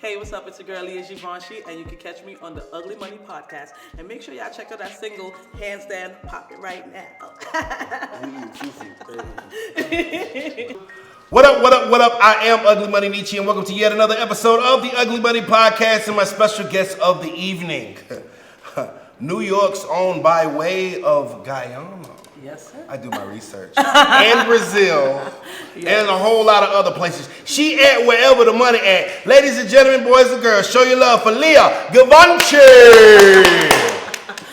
Hey, what's up? It's your girl Leah Givenchy, and you can catch me on the Ugly Money Podcast. And make sure y'all check out that single, Handstand, Pop It Right Now. What up, what up, what up? I am Ugly Money Nietzsche, and welcome to yet another episode of the Ugly Money Podcast and my special guest of the evening, New York's own by way of Guyana. Yes, sir. I do my research. And Brazil, and a whole lot of other places. She at wherever the money at. Ladies and gentlemen, boys and girls, show your love for Leah Givenchy.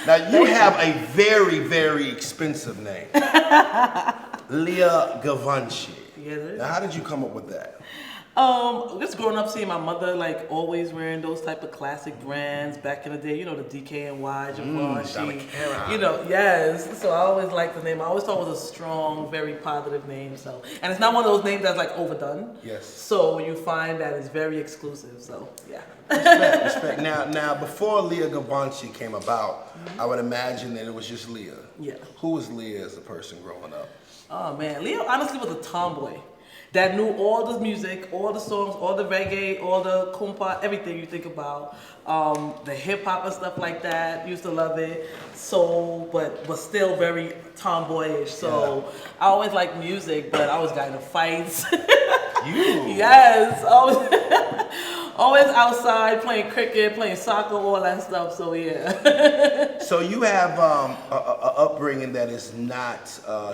Now, you have a very, very expensive name. Leah Givenchy. Yeah, now, how did you come up with that? Just growing up seeing my mother like always wearing those type of classic brands back in the day, you know, the DKNY, Givenchy, you know, yes. So I always liked the name. I always thought it was a strong, very positive name. So, and it's not one of those names that's like overdone. Yes. So you find that it's very exclusive. So yeah. Respect. Now, before Leah Givenchy came about, I would imagine that it was just Leah. Yeah. Who was Leah as a person growing up? Oh man, Leo honestly was a tomboy that knew all the music, all the songs, all the reggae, all the kumpa, everything you think about, the hip hop and stuff like that. Used to love it. So, but was still very tomboyish. So yeah. I always liked music, but I always got into fights. You? Yes, always outside playing cricket, playing soccer, all that stuff. So yeah. So you have a upbringing that is not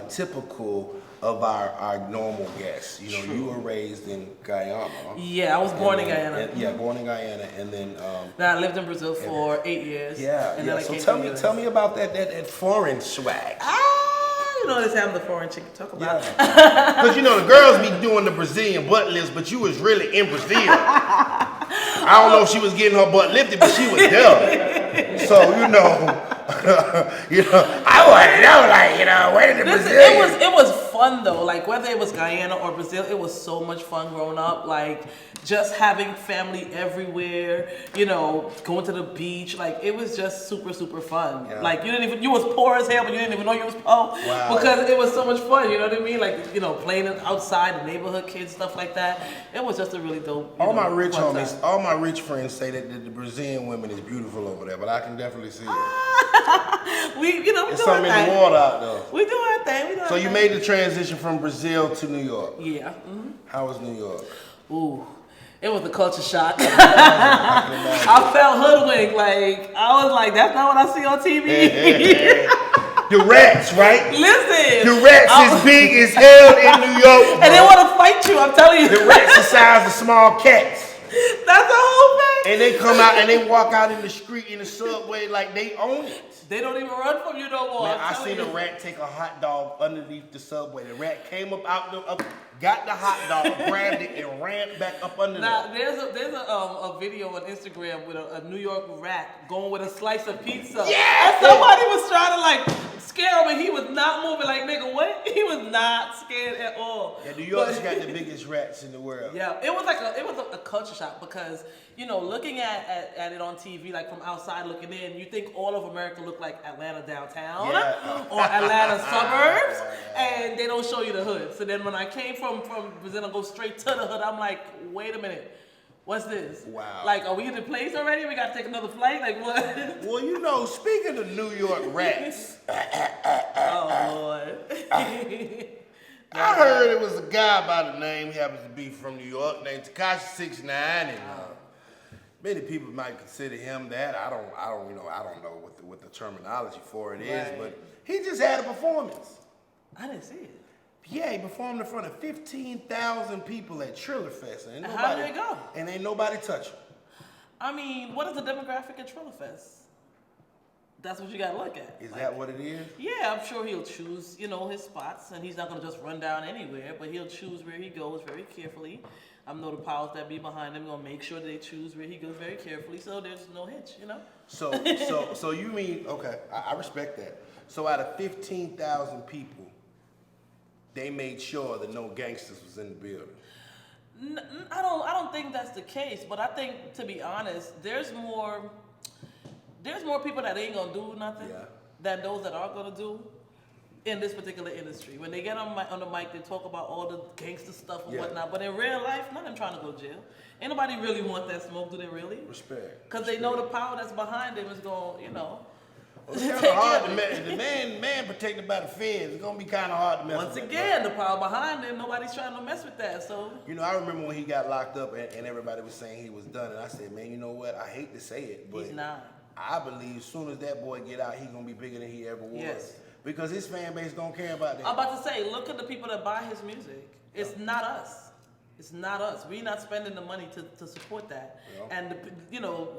typical of our normal guests. You know, you were raised in Guyana. Yeah, I was born in Guyana. Born in Guyana, and then. Now I lived in Brazil for 8 years. Yeah, and yeah. Then So tell me about that foreign swag. You know, this having the foreign chick to talk about. Because you know the girls be doing the Brazilian butt lifts, but you was really in Brazil. I don't know if she was getting her butt lifted, but she was there. So you know, I want to know, like, you know, where did the Brazilian? It was fun though. Like whether it was Guyana or Brazil, it was so much fun growing up. Like just having family everywhere. You know, going to the beach. Like it was just super fun. Yeah. Like you was poor as hell, but you didn't even know you was poor. Wow. Because it was so much fun. You know what I mean? Like, you know, playing outside, the neighborhood kids, stuff like that. It was just a really dope. All my rich homies, all my rich friends say that the Brazilian women is beautiful over there, but I can definitely see it. We There's something in the water out there. We do our thing. So you made the transition from Brazil to New York. Yeah. Mm-hmm. How was New York? Ooh. It was a culture shock. I felt hoodwinked. Like, I was like, that's not what I see on TV. The rats, right? Listen. The rats is big as hell in New York. And they want to fight you, I'm telling you. The rats the size of small cats. That's the whole thing. And they come out and they walk out in the street, in the subway, like they own it. They don't even run from you no more. Man, I seen a rat take a hot dog underneath the subway. The rat came up got the hot dog, grabbed it, and ran back up under now, there. There's a video on Instagram with a New York rat going with a slice of pizza. Yeah! And somebody was trying to like scare him, and he was not moving. Like, nigga, what? He was not scared at all. Yeah, New York's got the biggest rats in the world. Yeah, it was like a culture shock because, you know, looking at it on TV, like from outside looking in, you think all of America look like Atlanta downtown or Atlanta suburbs, and they don't show you the hood. So then when I came from Brazil and go straight to the hood, I'm like, wait a minute. What's this? Wow. Like, are we in the place already? We got to take another flight? Like, what? Well, you know, speaking of New York rats. Oh, Lord. I heard it was a guy by the name, he happens to be from New York, named Tekashi 69, and many people might consider him that. I don't know what the terminology for it is, but he just had a performance. I didn't see it. Yeah, he performed in front of 15,000 people at Triller Fest. And how did it go? And ain't nobody touch him. I mean, what is the demographic at Triller Fest? That's what you gotta look at. Is that what it is? Yeah, I'm sure he'll choose, you know, his spots, and he's not gonna just run down anywhere, but he'll choose where he goes very carefully. I know the powers that be behind him gonna make sure they choose where he goes very carefully, so there's no hitch, you know. So you mean I respect that. So out of 15,000 people, they made sure that no gangsters was in the building. I don't think that's the case, but I think, to be honest, there's more people that ain't gonna do nothing than those that are gonna do. in this particular industry. When they get on the mic, they talk about all the gangster stuff and Yeah. whatnot. But in real life, none of them trying to go to jail. Ain't nobody really want that smoke, do they really? Respect. Because they know the power that's behind them is going, Well, it's take kind of hard care to of the man protected by the feds. It's gonna be kind of hard to mess Once with. again, the power behind them, nobody's trying to mess with that. So I remember when he got locked up and everybody was saying he was done, and I said, man, you know what? I hate to say it, but he's not. I believe as soon as that boy get out, he gonna be bigger than he ever was. Yes. Because his fan base don't care about that. I'm about to say, look at the people that buy his music. It's not us. It's not us. We're not spending the money to support that. Yeah. And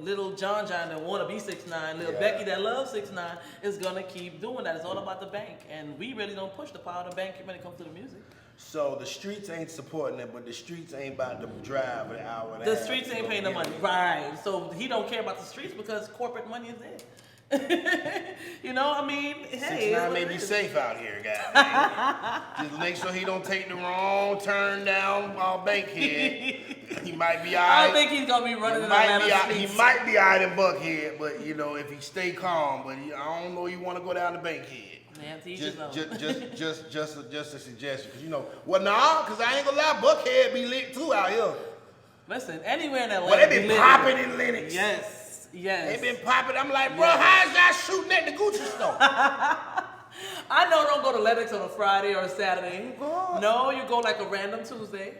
little John that wanna be 6ix9ine, little Yeah. Becky that loves 6ix9ine is gonna keep doing that. It's all about the bank, and we really don't push the power of the bank when it comes to the music. So the streets ain't supporting it, but the streets ain't about to drive an hour and a The half streets to ain't go paying the get money, it. right? So he don't care about the streets because corporate money is there. I mean, hey, 6ix9ine may be safe out here, guys. Just make sure he don't take the wrong turn down Bankhead. He might be all right. I don't think he's gonna be running in Atlanta He streets. might be all right in Buckhead, but if he stay calm, but I don't know you want to go down to Bankhead. Man, to each his own. Just a suggestion, because I ain't gonna lie, Buckhead be lit too out here. Listen, anywhere in Atlanta. But they been we live. popping in Lennox. Yes. They been popping. I'm like, bro, how is y'all shooting at the Gucci store? I know don't go to Lennox on a Friday or a Saturday. God. No, you go like a random Tuesday,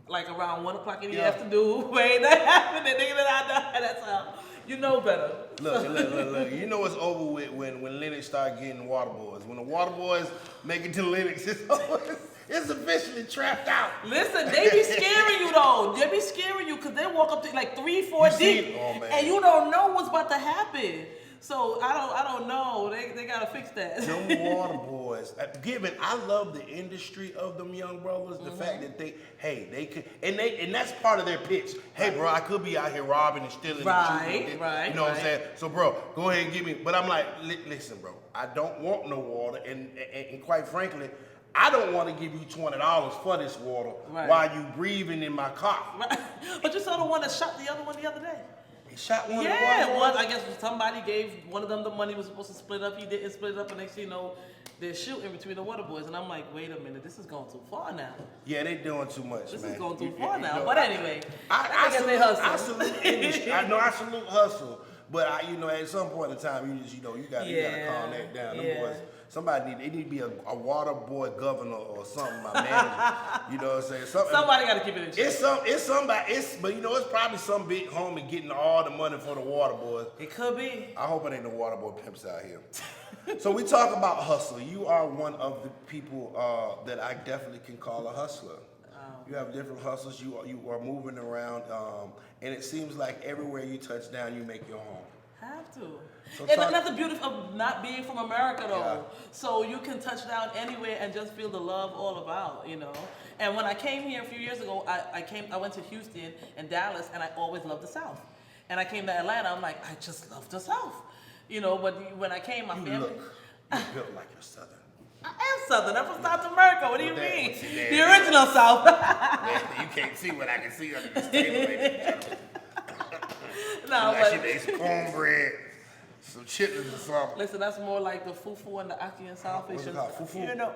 like around 1 o'clock in the Yeah. afternoon. Wait, that happened. That's how. You know better. Look. You know it's over with when Lennox start getting water boys. When the water boys make it to Lennox, it's officially trapped out. Listen, they be scaring you though. They be scaring you because they walk up to like 3, 4 You see deep, it? Oh, man. and you don't know what's about to happen. So I don't know. They gotta fix that. Them water boys. I love the industry of them young brothers. The fact that they could, and that's part of their pitch. Hey, bro, I could be out here robbing and stealing. Right, and shooting. right, You know what I'm right. saying? So, bro, go ahead and give me. But I'm like, listen, bro, I don't want no water, and quite frankly, I don't want to give you $20 for this water while you breathing in my car. Right. But you saw the one that shot the other one the other day. He shot one. Yeah, of the one. I guess somebody gave one of them the money was supposed to split up. He didn't split it up, and next thing you know, they're shooting between the water boys. And I'm like, wait a minute, this is going too far now. Yeah, they doing too much, This man. is going too far now. know, But anyway, I guess they hustle. I salute industry. I salute hustle. But at some point in time, you gotta calm that down. Them Yeah. boys, they need to be a water boy governor or something. My manager, you know what I'm saying? somebody got to keep it in check. It's somebody. It's probably some big homie getting all the money for the water boys. It could be. I hope it ain't no water boy pimps out here. So we talk about hustle. You are one of the people that I definitely can call a hustler. You have different hustles. You are moving around, and it seems like everywhere you touch down, you make your home. Have to. So And that's the beauty of not being from America, though. Yeah. So you can touch down anywhere and just feel the love all about, And when I came here a few years ago, I went to Houston and Dallas, and I always loved the South. And I came to Atlanta, I'm like, I just love the South. But when I came, my family. You're built like you're Southern. I am Southern. I'm from South America. What do you Well, that- mean? what's your The dad? original South. You can't see what I can see under this table, ladies and gentlemen. No, Like she but made some cornbread, some chitlins or something. listen, that's more like the fufu and the Aki and South What's it Asian. called? Fufu?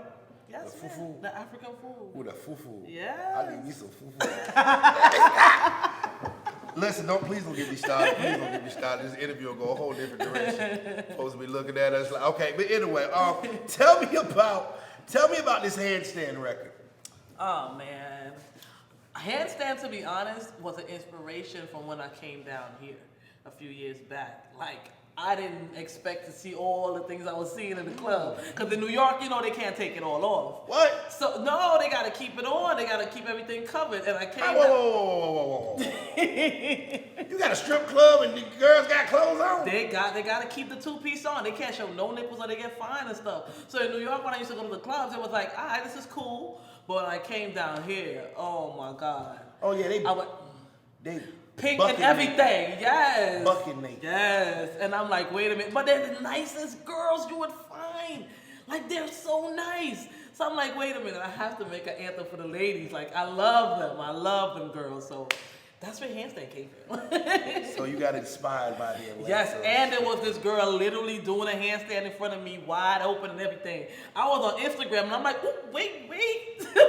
Yes, The man. fufu? The African food. Ooh, the fufu. Yes. I need me some fufu. Listen, please don't get me started. Please don't get me started. This interview will go a whole different direction. Supposed to be looking at us like, okay, but anyway, tell me about this handstand record. Oh man, handstand, to be honest, was an inspiration from when I came down here a few years back. Like, I didn't expect to see all the things I was seeing in the club. Because in New York, they can't take it all off. What? So, no, they got to keep it on. They got to keep everything covered. And I came Whoa. You got a strip club and the girls got clothes on? They got to keep the two-piece on. They can't show no nipples or they get fined and stuff. So in New York, when I used to go to the clubs, it was like, all right, this is cool. But when I came down here, oh my God. Oh yeah, they pink bucket and everything, yes. Bucket naked. Yes. And I'm like, wait a minute. But they're the nicest girls you would find. Like, they're so nice. So I'm like, wait a minute. I have to make an anthem for the ladies. Like, I love them. I love them girls. So That's where handstand came from. So you got inspired by the Atlanta. Yes, and there was this girl literally doing a handstand in front of me, wide open and everything. I was on Instagram and I'm like, "Ooh, wait,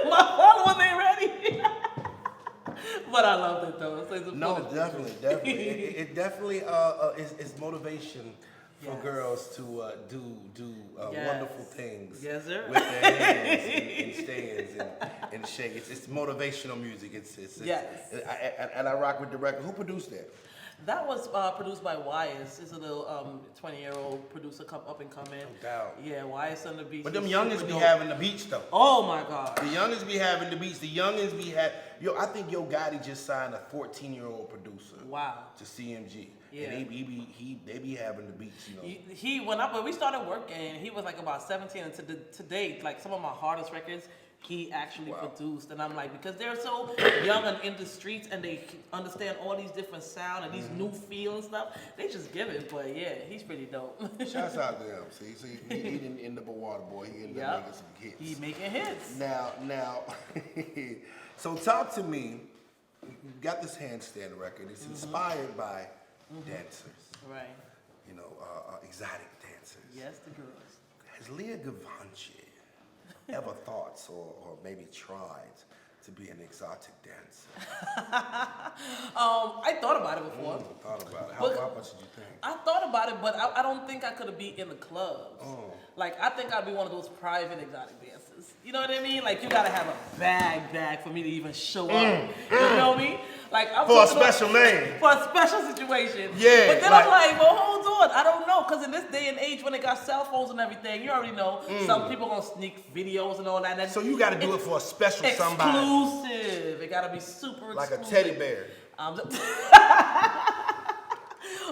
my followers ain't ready." But I loved it though. So No, definitely. It definitely is motivation for girls to do wonderful things. Yes, sir. With their hands and stands and shake. It's motivational music. Yes. And I rock with the record. Who produced that? That was produced by Wyas. It's a little 20-year-old producer up and coming. No doubt. Yeah, Wyas on the beach. But them youngins be having the beats though. Oh my God. The youngins be having the beats. The youngins be I think Yo Gotti just signed a 14-year-old producer. Wow. To CMG. Yeah. And they be having the beats, you know. When we started working, he was like about 17, and to date, like some of my hardest records, he actually produced. And I'm like, because they're so young and in the streets and they understand all these different sound and these new feel and stuff, they just give it. But yeah, he's pretty dope. Shouts out to him. See, he didn't end up a water boy. He ended up making some hits. He making hits. Now, so talk to me. You got this handstand record. It's inspired by dancers. Right. You know, exotic dancers. Yes, the girls. Has Leah Gavanchi ever thought or maybe tried to be an exotic dancer? I thought about it before. Thought about it. How much did you think? I thought about it, but I don't think I could be in the clubs. Like, I think I'd be one of those private exotic dancers. You know what I mean? Like, you gotta have a bag for me to even show up. You know me? Like, I'm for a special name. For a special situation. Yeah. But then I'm like, well, hold on. I don't know. Because in this day and age, when they got cell phones and everything, you already know some people gonna sneak videos and all that. And so you gotta do it for a special somebody. Exclusive. It gotta be super exclusive. Like a teddy bear.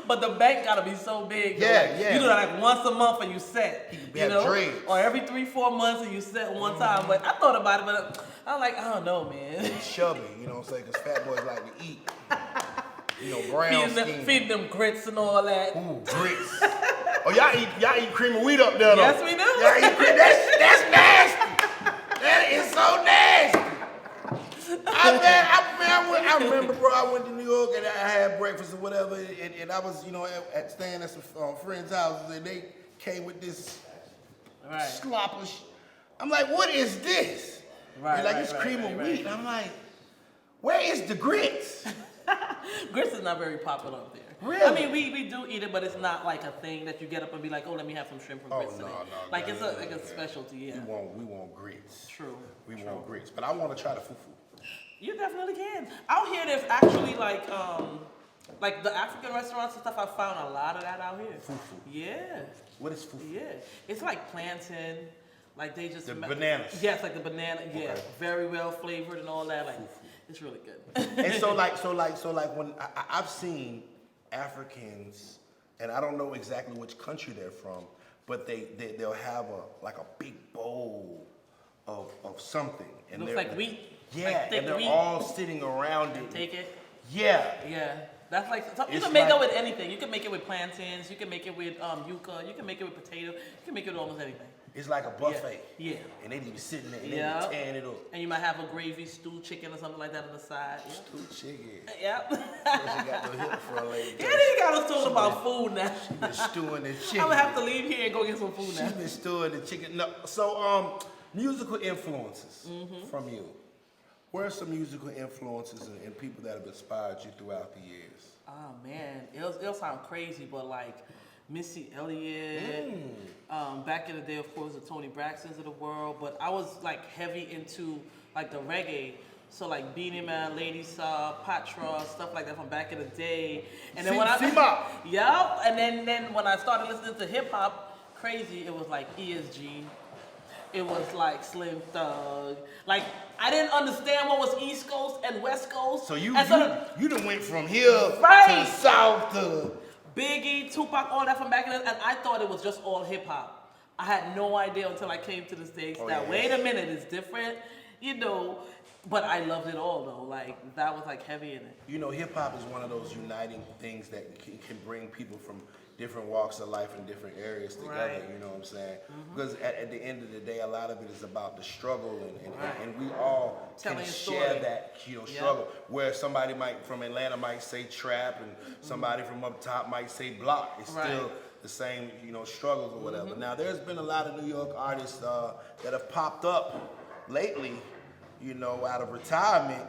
But the bank gotta be so big. Yeah. You do that like once a month and you set. You know? Dreams. Or every 3-4 months and you set one time. But I thought about it, but I'm like, I don't know, man. Chubby, you know what I'm saying? Because fat boys like to eat. You know, brown skin. Feeding them grits and all that. Ooh, grits. Oh, y'all eat cream of wheat up there, though. Yes, we do. Y'all eat cream. That's nasty. That is so nasty. I remember, bro, I went to New York and I had breakfast or whatever, and I was, you know, staying at some friends' houses, and they came with this slopper. I'm like, what is this? Right, like, it's cream of wheat. I'm like, where is the grits? Grits is not very popular up there. Really? I mean, we do eat it, but it's not like a thing that you get up and be like, oh, let me have some shrimp and grits today. Like, it's a specialty, yeah. We want grits. True. We want grits. But I want to try the fufu. You definitely can. Out here, there's actually like the African restaurants and stuff. I found a lot of that out here. Fufu. Yeah. What is fufu? Yeah. It's like plantain. Like they just bananas. Yes, like the banana. Yeah. Okay. Very well flavored and all that. Like it's really good. And so like when I've seen Africans, and I don't know exactly which country they're from, but they'll have a big bowl of something. And looks like wheat. Yeah, like and they're all sitting around it. Take it. Yeah. Yeah. That's like you can make it with anything. You can make it with plantains. You can make it with yuca. You can make it with potato. You can make it with almost anything. It's like a buffet. Yeah. And they be sitting there and they be tearing it up. And you might have a gravy stewed chicken or something like that on the side. Stewed chicken. Yep. She got no hip for a lady. Yeah, they got us talking about food now. She been stewing the chicken. I'm gonna have to leave here and go get some food now. She been stewing the chicken. No, so musical influences from you. Where are some musical influences and people that have inspired you throughout the years? Oh man, it'll sound crazy, but like Missy Elliott, back in the day, of course, the Tony Braxtons of the world. But I was like heavy into like the reggae, so like Beanie Man, Lady Saw, Patra, stuff like that from back in the day. And then and then when I started listening to hip hop, crazy, it was like ESG. It was like Slim Thug. Like, I didn't understand what was East Coast and West Coast. So you done went from here to the South to... Biggie, Tupac, all that from back in the day, and I thought it was just all hip hop. I had no idea until I came to the States wait a minute, it's different, you know. But I loved it all though. Like, that was like heavy in it. You know, hip hop is one of those uniting things that can bring people from different walks of life in different areas together, you know what I'm saying? Because at the end of the day, a lot of it is about the struggle, and we all Telling can your share story. that struggle. Where somebody from Atlanta might say trap, and somebody from up top might say block. It's still the same struggles or whatever. Now there's been a lot of New York artists that have popped up lately, out of retirement.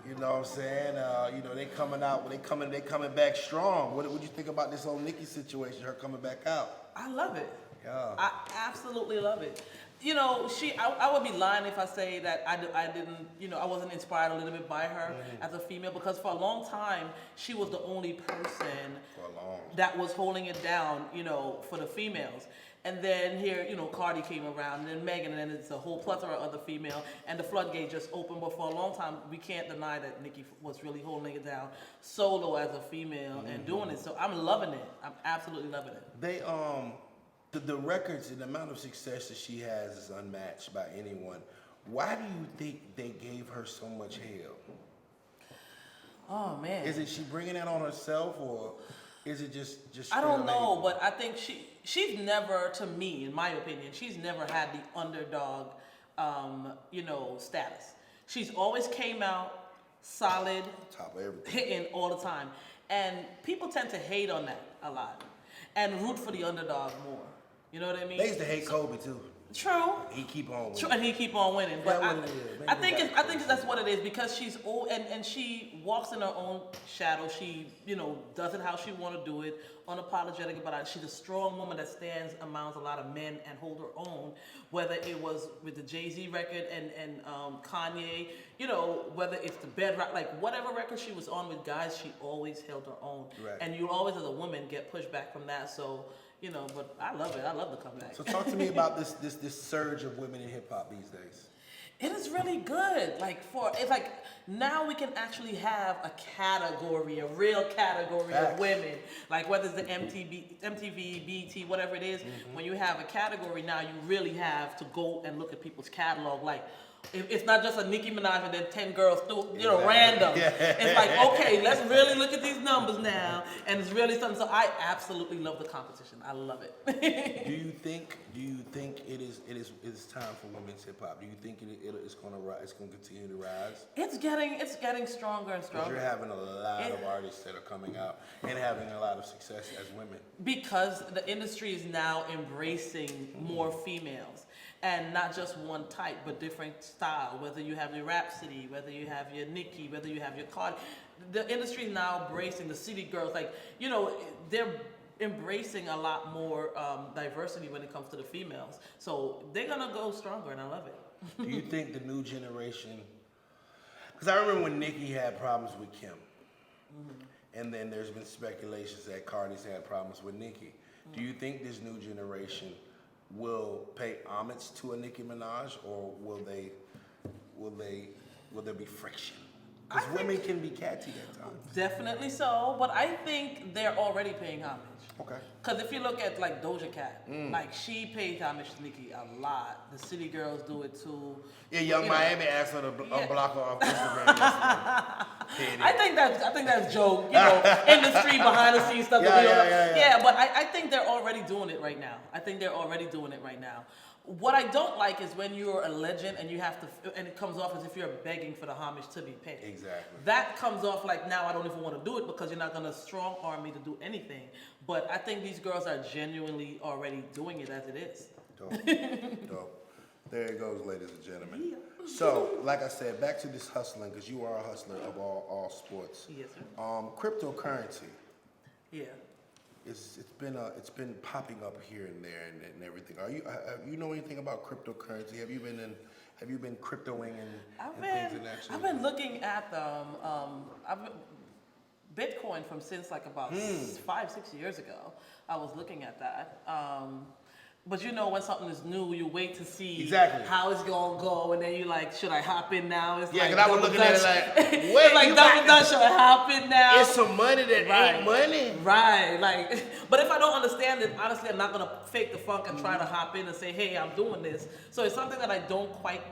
You know what I'm saying? They coming out, they coming back strong. What you think about this whole Nicki situation, her coming back out? I love it. Yeah. I absolutely love it. I would be lying if I say that I didn't, I wasn't inspired a little bit by her as a female, because for a long time, she was the only person that was holding it down, for the females. And then here, Cardi came around, and then Megan, and then it's a whole plethora of other female, and the floodgate just opened. But for a long time, we can't deny that Nicki was really holding it down solo as a female and doing it. So I'm loving it. I'm absolutely loving it. They the records and the amount of success that she has is unmatched by anyone. Why do you think they gave her so much hell? Oh man, is it she bringing that on herself, or is it just? I don't know, but I think she's never, to me, in my opinion, she's never had the underdog, status. She's always came out solid, top of everything, hitting all the time, and people tend to hate on that a lot and root for the underdog more. You know what I mean? They used to hate Kobe too. True. He keep on winning. True, and he keep on winning. But I think that's what it is, because she's old and she walks in her own shadow. She, does it how she want to do it, unapologetic about it. She's a strong woman that stands amongst a lot of men and hold her own, whether it was with the Jay-Z record and Kanye, whether it's the Bedrock, like whatever record she was on with guys, she always held her own. Right. And you always, as a woman, get pushed back from that. So, but I love it. I love the comeback. So talk to me about this surge of women in hip hop these days. It is really good. It's like now we can actually have a category, a real category of women. Like whether it's the MTV, BET, whatever it is, when you have a category now, you really have to go and look at people's catalog. Like, it's not just a Nicki Minaj and then 10 girls, random. Yeah. It's like, okay, let's really look at these numbers now, and it's really something. So I absolutely love the competition. I love it. Do you think it is time for women's hip hop? Do you think it's going to rise? It's going to continue to rise? It's getting stronger and stronger. You're having a lot of artists that are coming out and having a lot of success as women. Because the industry is now embracing more females. And not just one type, but different style. Whether you have your Rhapsody, whether you have your Nicki, whether you have your Cardi. The industry is now embracing the city girls. They're embracing a lot more diversity when it comes to the females. So they're going to go stronger, and I love it. Do you think the new generation... Because I remember when Nicki had problems with Kim. And then there's been speculations that Cardi's had problems with Nicki. Do you think this new generation will pay homage to a Nicki Minaj, or will there be friction? Because women can be catty at times. Definitely so, but I think they're already paying homage. Okay. Because if you look at Doja Cat, she pays homage to Nicki a lot. The City Girls do it too. Yeah, Young Miami asked her to unblock her off Instagram yesterday. I think that's joke, industry behind the scenes stuff. Yeah, but I think they're already doing it right now. What I don't like is when you're a legend and you have to, and it comes off as if you're begging for the homage to be paid. Exactly. That comes off like, now I don't even want to do it, because you're not going to strong arm me to do anything. But I think these girls are genuinely already doing it as it is. Dope. There it goes, ladies and gentlemen. Yeah. So, like I said, back to this hustling, because you are a hustler of all sports. Yes, sir. Cryptocurrency. Yeah. It's been popping up here and there and everything. You know anything about cryptocurrency? Have you been cryptoing and things in that? I've been looking at Bitcoin from since about 5-6 years ago. I was looking at that. But when something is new, you wait to see how it's gonna go, and then you should I hop in now? It's because I was looking at it wait, double dutch, should I hop in now? It's some money that ain't money. Right, but if I don't understand it, honestly, I'm not gonna fake the funk and try to hop in and say, hey, I'm doing this. So it's something that I don't quite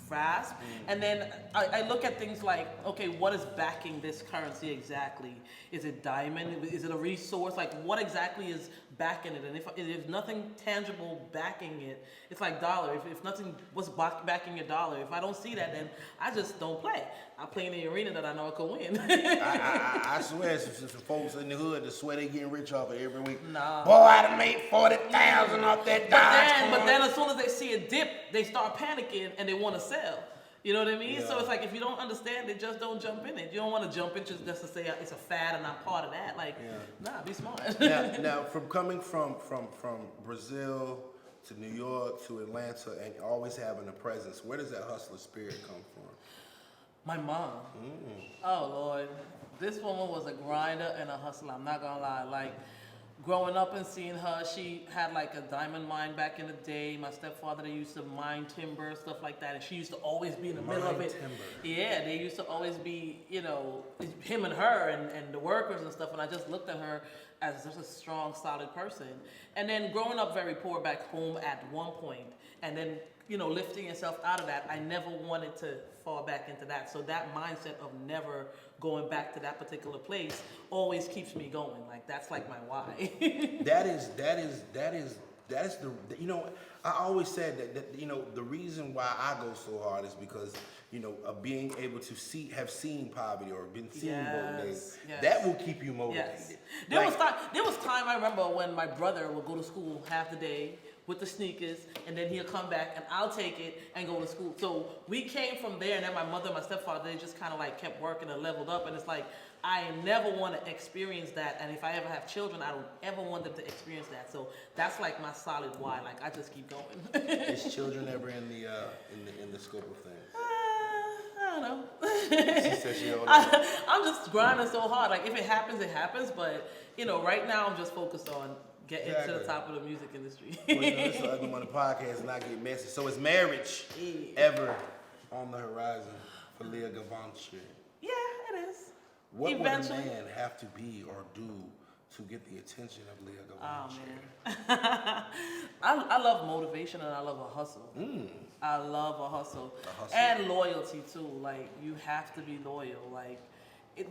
grasp. And then I look at things like, okay, what is backing this currency exactly? Is it diamond? Is it a resource? Like, what exactly is backing it? And if there's nothing tangible backing it, it's like dollar. If nothing was backing your dollar, if I don't see that, then I just don't play. I play in the arena that I know I could win. I swear, some folks in the hood that swear they getting rich off it every week. Nah. Boy, I done made 40,000 off that Dodge. But then as soon as they see a dip, they start panicking and they want to sell. You know what I mean? Yeah. So it's like, if you don't understand it, just don't jump in it. You don't want to jump in just to say it's a fad and I'm part of that. Like, nah, be smart. now, from coming from Brazil to New York to Atlanta and always having a presence, where does that hustler spirit come from? My mom. Oh, Lord. This woman was a grinder and a hustler. I'm not going to lie. Like, growing up and seeing her, she had like a diamond mine back in the day. My stepfather, they used to mine timber, stuff like that. And she used to always be in the middle of it. Timber. Yeah, they used to always be, you know, him and her and the workers and stuff. And I just looked at her as just a strong, solid person. And then growing up very poor back home at one point, and then, you know, lifting yourself out of that, I never wanted to fall back into that. So that mindset of never going back to that particular place always keeps me going. Like, that's like my why. that is the, you know, I always said that, you know, the reason why I go so hard is because, you know, of being able to have seen poverty or been seen broke days. Yes. That will keep you motivated. Yes. There was time I remember when my brother would go to school half the day with the sneakers, and then he'll come back and I'll take it and go to school. So we came from there, and then my mother and my stepfather, they just kind of like kept working and leveled up. And it's like, I never want to experience that. And if I ever have children, I don't ever want them to experience that. So that's like my solid why. Like, I just keep going. Is children ever in the scope of things? I don't know. She said she don't know. I'm just grinding so hard. Like, if it happens, it happens. But, you know, right now I'm just focused on getting to the top of the music industry. Well, you know, this is what I do on the podcast and I get messy. So is marriage ever on the horizon for Leah Gavanche? Yeah, it is. What Eventually. would a man have to be or do to get the attention of Leah Gavanche? Oh, man. I love motivation and I love a hustle. I love a hustle. And loyalty, too. Like, you have to be loyal. Like,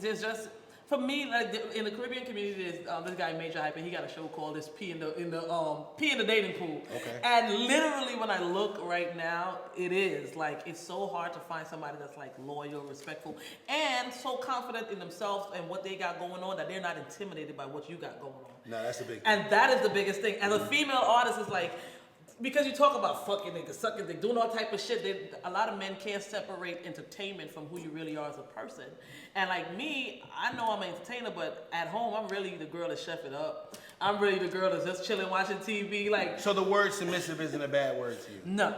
there's just... For me, like in the Caribbean community, there's this guy Major Hype, and he got a show called "This Pee in the Dating Pool." Okay. And literally, when I look right now, it is like it's so hard to find somebody that's like loyal, respectful, and so confident in themselves and what they got going on that they're not intimidated by what you got going on. No, that's a big thing. And that is the biggest thing. As a female artist, it's like, because you talk about fucking niggas, sucking dick, doing all type of shit, a lot of men can't separate entertainment from who you really are as a person. And like me, I know I'm an entertainer, but at home, I'm really the girl that chef it up. I'm really the girl that's just chilling, watching TV. Like, so the word submissive isn't a bad word to you? No.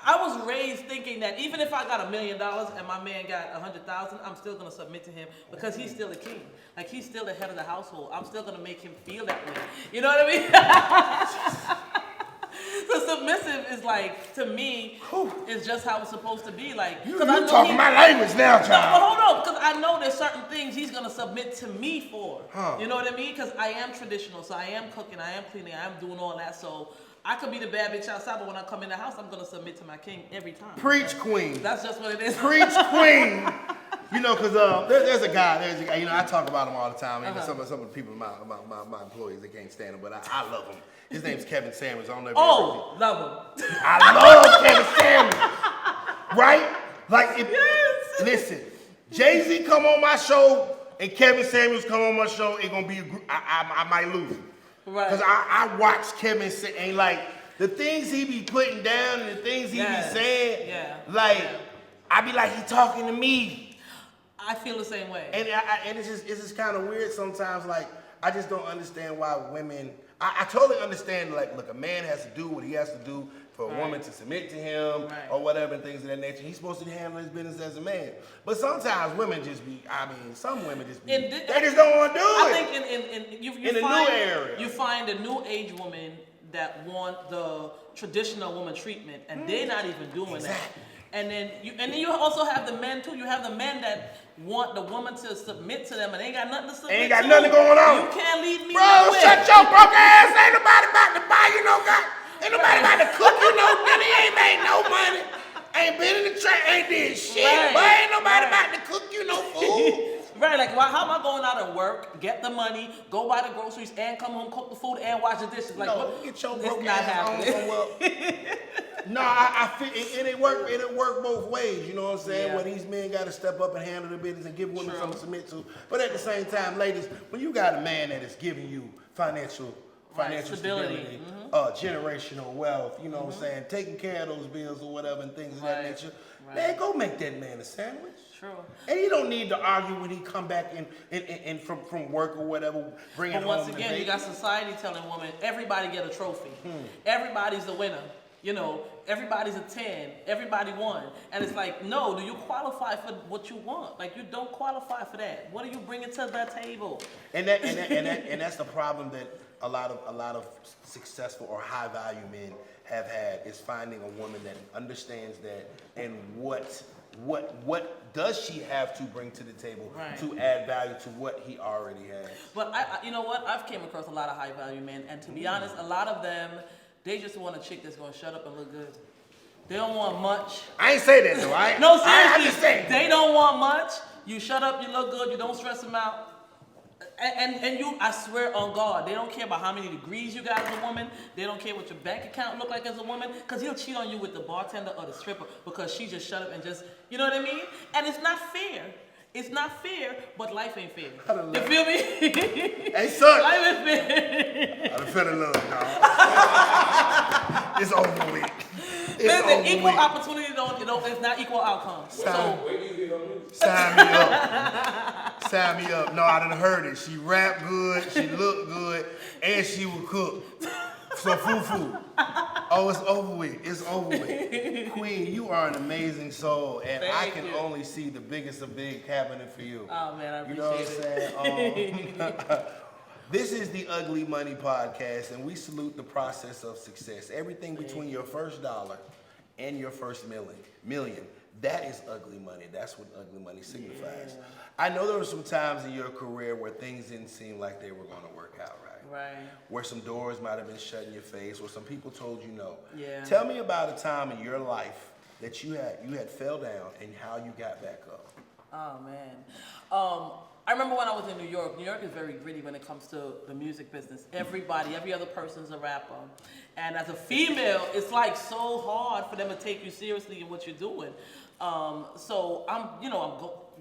I was raised thinking that even if I got $1 million and my man got 100,000, I'm still gonna submit to him because he's still the king. Like, he's still the head of the household. I'm still gonna make him feel that way. You know what I mean? So submissive is like, to me, is just how it's supposed to be. Like, you talking my language now, child. No, but hold on, because I know there's certain things he's gonna submit to me for. You know what I mean? Because I am traditional, so I am cooking, I am cleaning, I am doing all that. So I could be the bad bitch outside, but when I come in the house, I'm gonna submit to my king every time. Preach, queen. That's just what it is. Preach, queen. You know, because there's a guy, you know, I talk about him all the time. Even some of the people, my employees, they can't stand him, but I love him. His name's Kevin Samuels. I don't know if love him. I love Kevin Samuels. Right? Like, listen, Jay-Z come on my show and Kevin Samuels come on my show, it's going to be a group. I might lose. Right. Because I watch Kevin and like, the things he be putting down and the things he be saying, like, I be like, he talking to me. I feel the same way. And it's just kind of weird sometimes. Like, I just don't understand why women. I totally understand. Like, look, a man has to do what he has to do for a woman to submit to him or whatever and things of that nature. He's supposed to handle his business as a man. But sometimes women just be. I mean, some women just be. They just don't want to do it. I think you in find, a new area, you find a new age woman that want the traditional woman treatment, and they're not even doing that. And then you also have the men too. You have the men that want the woman to submit to them, and they ain't got nothing to submit to. Ain't got nothing going on. You can't lead me. Bro, shut your broke ass. Ain't nobody about to buy you no gun. Ain't nobody about to cook you no dinner. You ain't made no money. ain't been in the trap, ain't did shit. Right. But ain't nobody about to cook you no food. Right, like, well, how am I going out and work, get the money, go buy the groceries, and come home, cook the food, and wash the dishes? Like, No, what? get your It's broke not ass on happening. somewhere. No, I feel it work both ways, you know what I'm saying? Yeah. Where these men got to step up and handle the business and give women True. something to submit to. But at the same time, ladies, when you got a man that is giving you financial stability, generational wealth, you know what I'm saying, taking care of those bills or whatever and things of that nature, man, go make that man a sandwich. True. And you don't need to argue when he come back in from work or whatever, bringing But home once the again, bacon. you got society telling women, everybody get a trophy. Everybody's a winner. You know, everybody's a 10. Everybody won. And it's like, no, do you qualify for what you want? Like, you don't qualify for that. What are you bringing to the table? And that's the problem that a lot of successful or high value men have had, is finding a woman that understands that and what does she have to bring to the table to add value to what he already has. But you know what? I've came across a lot of high value men, and to be honest, a lot of them, they just want a chick that's gonna shut up and look good. They don't want much. I ain't say that though, right? No, seriously, I'm just saying. they don't want much. You shut up, you look good, you don't stress them out. And you, I swear on God, they don't care about how many degrees you got as a woman. They don't care what your bank account look like as a woman, because he'll cheat on you with the bartender or the stripper because she just shut up and just, you know what I mean? And it's not fair. It's not fair, but life ain't fair. You feel me? Hey, son. Life ain't fair. I done fell in love, dog. It's over with. Listen, equal opportunity don't, it's not equal outcomes. So, sign me up. Sign me up. No, I done heard it. She rap good, she look good, and she will cook. So foo-foo. Oh, it's over with. It's over with. Queen, you are an amazing soul, and I can only see the biggest of big happening for you. Oh man, I appreciate it. You know what I'm saying? This is the Ugly Money Podcast, and we salute the process of success. Everything between your first dollar and your first million, that is ugly money. That's what ugly money signifies. Yeah. I know there were some times in your career where things didn't seem like they were going to work out, right? Right. Where some doors might have been shut in your face, where some people told you no. Yeah. Tell me about a time in your life that you had fell down and how you got back up. Oh man. I remember when I was in New York. New York is very gritty when it comes to the music business. Every other person's a rapper. And as a female, it's like so hard for them to take you seriously in what you're doing. So I'm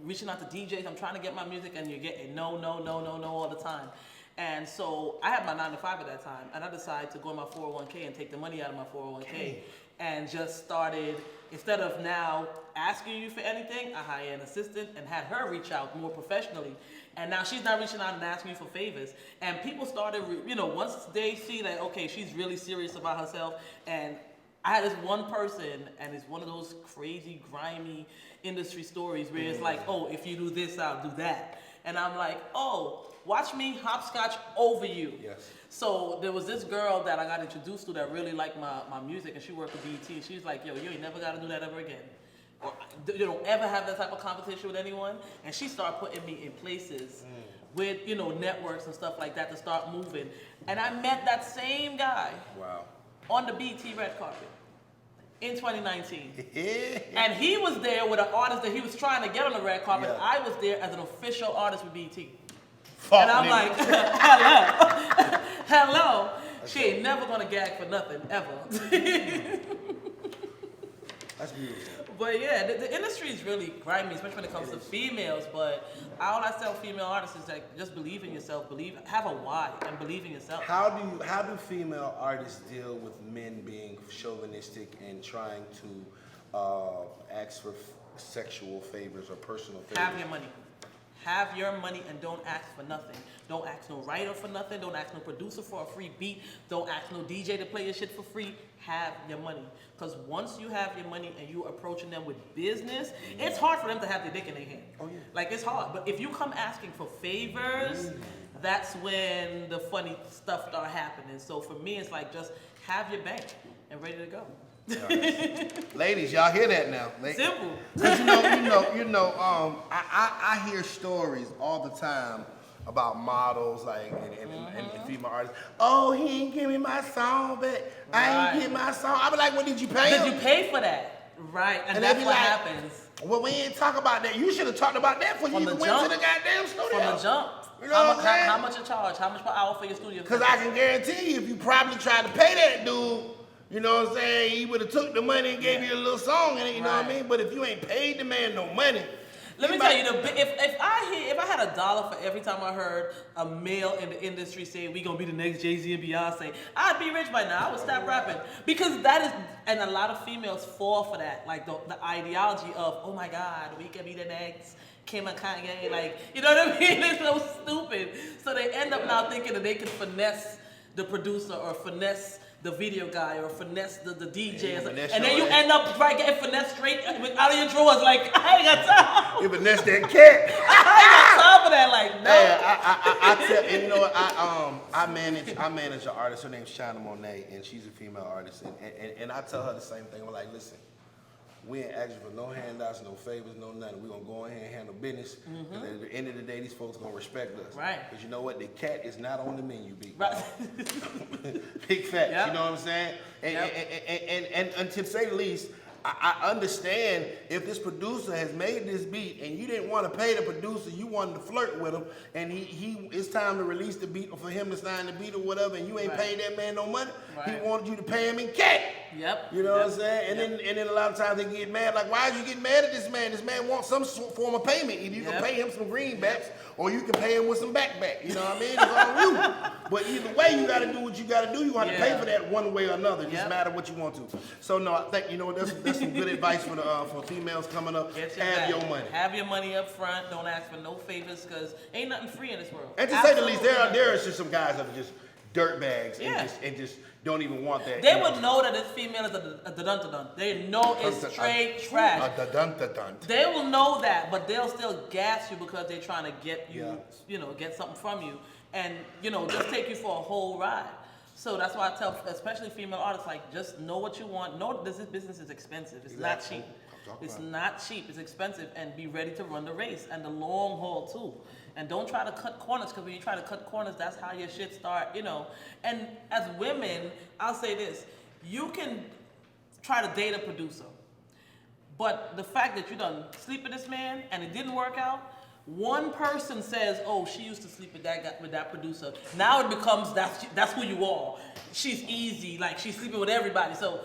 reaching out to DJs. I'm trying to get my music, and you're getting no all the time. And so I had my 9-to-5 at that time, and I decided to go in my 401k and take the money out of my 401k and just started, instead of now asking you for anything, I hired an assistant and had her reach out more professionally. And now she's not reaching out and asking you for favors. And people started, once they see that, okay, she's really serious about herself. And I had this one person, and it's one of those crazy, grimy industry stories where it's like, oh, if you do this, I'll do that. And I'm like, oh, watch me hopscotch over you. Yes. So there was this girl that I got introduced to that really liked my music, and she worked with BET. And she was like, yo, you ain't never got to do that ever again. Or, you don't ever have that type of competition with anyone. And she started putting me in places with, networks and stuff like that to start moving. And I met that same guy on the BET red carpet in 2019. And he was there with an artist that he was trying to get on the red carpet. Yeah. I was there as an official artist with BET. And I'm like, hello. She ain't never gonna gag for nothing, ever. That's beautiful. But yeah, the industry is really grimy, especially when it comes to females. But all I tell female artists is like, just believe in yourself, have a why, and believe in yourself. How do female artists deal with men being chauvinistic and trying to ask for sexual favors or personal favors? Have your money. Have your money and don't ask for nothing. Don't ask no writer for nothing. Don't ask no producer for a free beat. Don't ask no DJ to play your shit for free. Have your money. Because once you have your money and you're approaching them with business, it's hard for them to have their dick in their hand. Oh, yeah. Like, it's hard. But if you come asking for favors, that's when the funny stuff start happening. So for me, it's like, just have your bank and ready to go. Ladies, y'all hear that now? Simple. Cause I hear stories all the time about models and female artists. Oh, he ain't give me my song, but I ain't get my song. I be like, well, did you pay him? Did you pay for that? Right, and And that's they be what like, happens. Well, we ain't talk about that. You should have talked about that before you even went to the goddamn studio. From the jump. You know what I'm saying? How much you charge? How much per hour for your studio? Because I can guarantee you, if you probably tried to pay that dude, you know what I'm saying, he would have took the money and gave you a little song in it, you know what I mean? But if you ain't paid the man no money, let me tell you, if I had $1 for every time I heard a male in the industry say we gonna be the next Jay-Z and Beyonce, I'd be rich by now. I would stop rapping because that is, and a lot of females fall for that, like the ideology of, oh my God, we can be the next Kim and Kanye, like, you know what I mean? It's so stupid. So they end up now thinking that they can finesse the producer or finesse the video guy or finesse the DJ, and then you end up getting finesse straight out of your drawers. Like, I ain't got time. You finesse that cat. I ain't got time for that. Like, no. Hey, I tell you know what, I manage an artist. Her name's Shana Monet, and she's a female artist. And I tell her the same thing. I'm like, listen, we ain't asking for no handouts, no favors, no nothing. We're going to go ahead and handle business. And at the end of the day, these folks going to respect us. Right. Because you know what? The cat is not on the menu, big. Right. Big facts, Yep. you know what I'm saying? And to say the least, I understand if this producer has made this beat and you didn't want to pay the producer, you wanted to flirt with him, and he it's time to release the beat or for him to sign the beat or whatever, and you ain't paid that man no money. He wanted you to pay him in cat. Yep. You know what I'm saying? And then a lot of times they get mad, like, why are you getting mad at this man? This man wants some form of payment. Either you can pay him some greenbacks or you can pay him with some backback. You know what I mean? It's on you. But either way, you got to do what you got to do. You got to pay for that one way or another. It doesn't matter what you want to. So no, I think, you know, that's some good advice for females coming up. Have your money. Have your money up front. Don't ask for no favors because ain't nothing free in this world. And to say the least, there are just some guys that are just dirt bags and just don't even want that. They would know that this female is a dun-dun-dun. They know it's straight trash. A dun-dun-dun. They will know that, but they'll still gas you because they're trying to get you, you know, get something from you, and you know, just take you for a whole ride. So that's why I tell, especially female artists, like, just know what you want. Know that this business is expensive. It's not cheap. It's not cheap. It's expensive, and be ready to run the race and the long haul too. And don't try to cut corners, because when you try to cut corners, that's how your shit start, you know. And as women, I'll say this: you can try to date a producer, but the fact that you done sleep with this man and it didn't work out, one person says, "Oh, she used to sleep with that guy, with that producer." Now it becomes that's who you are. She's easy, like she's sleeping with everybody. So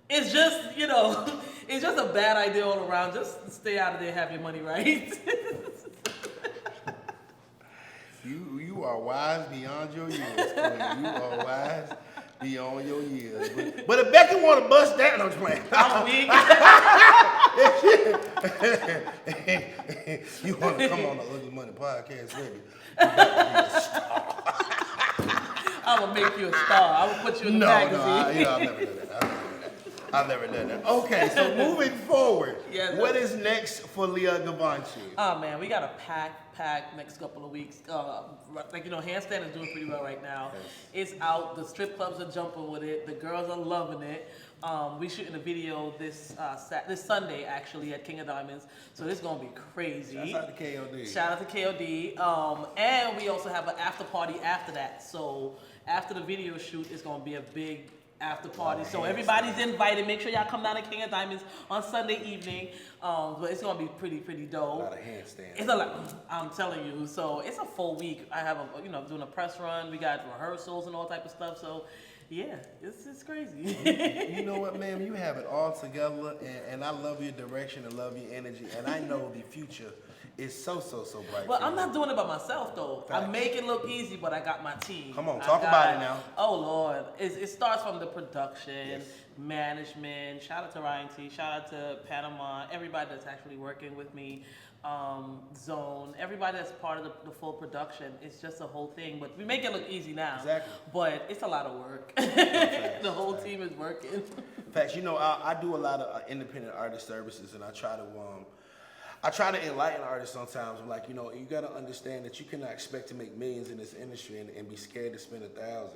it's just, you know, it's just a bad idea all around. Just stay out of there, have your money right. You are wise beyond your years, Queen. You are wise beyond your years. But if Becky want to bust that, no, I'm just playing. You want to come on the Ugly Money podcast, baby? You better be a star. I'm gonna make you a star. I'm gonna put you in the magazine. I've never done that. I've never done that. Okay, so moving forward, what is next for Leah Gavanchi? Oh man, we got a pack next couple of weeks. Like, you know, Handstand is doing pretty well right now. Yes. It's out. The strip clubs are jumping with it. The girls are loving it. We shooting a video this Sunday actually at King of Diamonds. So this is gonna be crazy. Shout out to KOD. Shout out to KOD. And we also have an after party after that. So after the video shoot, it's gonna be a big after party. So everybody's invited. Make sure y'all come down to King of Diamonds on Sunday evening. But it's gonna be pretty dope. A lot of handstands. It's a lot. I'm telling you. So it's a full week. I have doing a press run. We got rehearsals and all type of stuff. So yeah, it's crazy. You know what, ma'am? You have it all together, and I love your direction and love your energy, and I know the future is so bright. Well, I'm not doing it by myself though. Facts. I make it look easy, but I got my team. Come on, talk about it now. Oh Lord, it starts from the production, management. Shout out to Ryan T. Shout out to Panama. Everybody that's actually working with me. Zone. Everybody that's part of the full production. It's just a whole thing, but we make it look easy now. Exactly. But it's a lot of work. The whole team is working. In fact, you know, I do a lot of independent artist services, and I try to enlighten artists sometimes. I'm like, you know, you got to understand that you cannot expect to make millions in this industry and be scared to spend $1,000.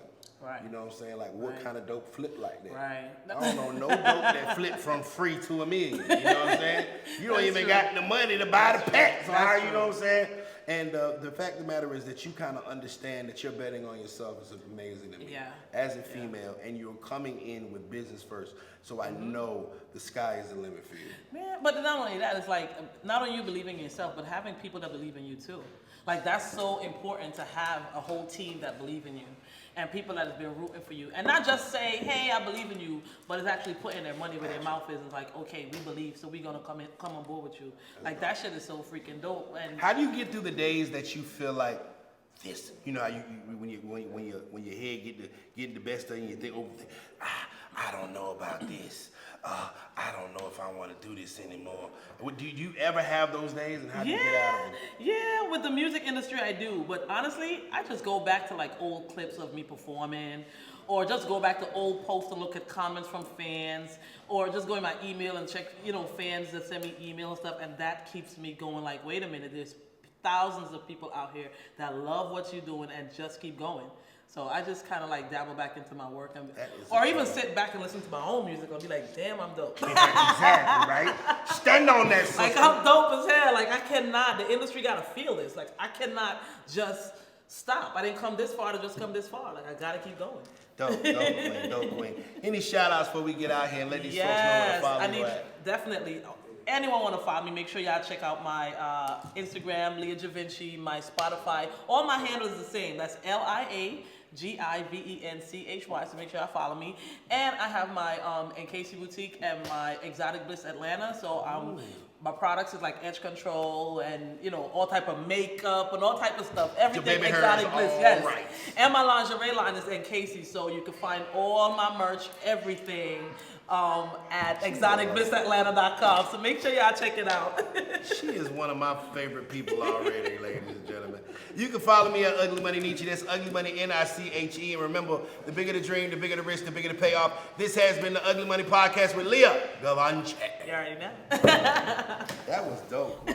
Right. You know what I'm saying? Like, what kind of dope flip like that? Right. I don't know no dope that flip from free to $1 million. You know what I'm saying? You don't even got the money to buy the pack. So how, you know what I'm saying? And the fact of the matter is that you kind of understand that you're betting on yourself is amazing to me. Yeah. As a female, and you're coming in with business first, so I know the sky is the limit for you. Man, but not only that, it's like not only you believing in yourself, but having people that believe in you too. Like that's so important to have a whole team that believe in you and people that have been rooting for you. And not just say, hey, I believe in you, but it's actually putting their money where their mouth is and like, okay, we believe, so we're gonna come on board with you. Like that shit is so freaking dope. And how do you get through the days that you feel like this? You know how you when your head get the best of you, you think, oh, I don't know about this. I don't know if I want to do this anymore. Do you ever have those days, and how do you get out of them? Yeah, with the music industry I do, but honestly, I just go back to like old clips of me performing, or just go back to old posts and look at comments from fans, or just go in my email and check, fans that send me email and stuff, and that keeps me going like, wait a minute, there's thousands of people out here that love what you're doing and just keep going. So I just kind of like dabble back into my work, or even sit back and listen to my own music and be like, damn, I'm dope. Exactly, right? Stand on that, sister. Like I'm dope as hell. Like I cannot, the industry gotta feel this. Like I cannot just stop. I didn't come this far to just come this far. Like I gotta keep going. Dope queen. Any shout outs before we get out here and let these folks know where to follow you at? Definitely. Anyone want to follow me, make sure y'all check out my Instagram, Leah Javinci, my Spotify. All my handles is the same. That's LIAGIVENCHY. So make sure y'all follow me. And I have my NKC Boutique and my Exotic Bliss Atlanta. So my products is like edge control and all type of makeup and all type of stuff. Everything Exotic Bliss, yes. Right. And my lingerie line is NKC. So you can find all my merch, everything. At exoticblissatlanta.com. So make sure y'all check it out. She is one of my favorite people already, ladies and gentlemen. You can follow me at Ugly Money Nietzsche. That's Ugly Money Niche. And remember, the bigger the dream, the bigger the risk, the bigger the payoff. This has been the Ugly Money Podcast with Leah Gavanche. You already know. That was dope.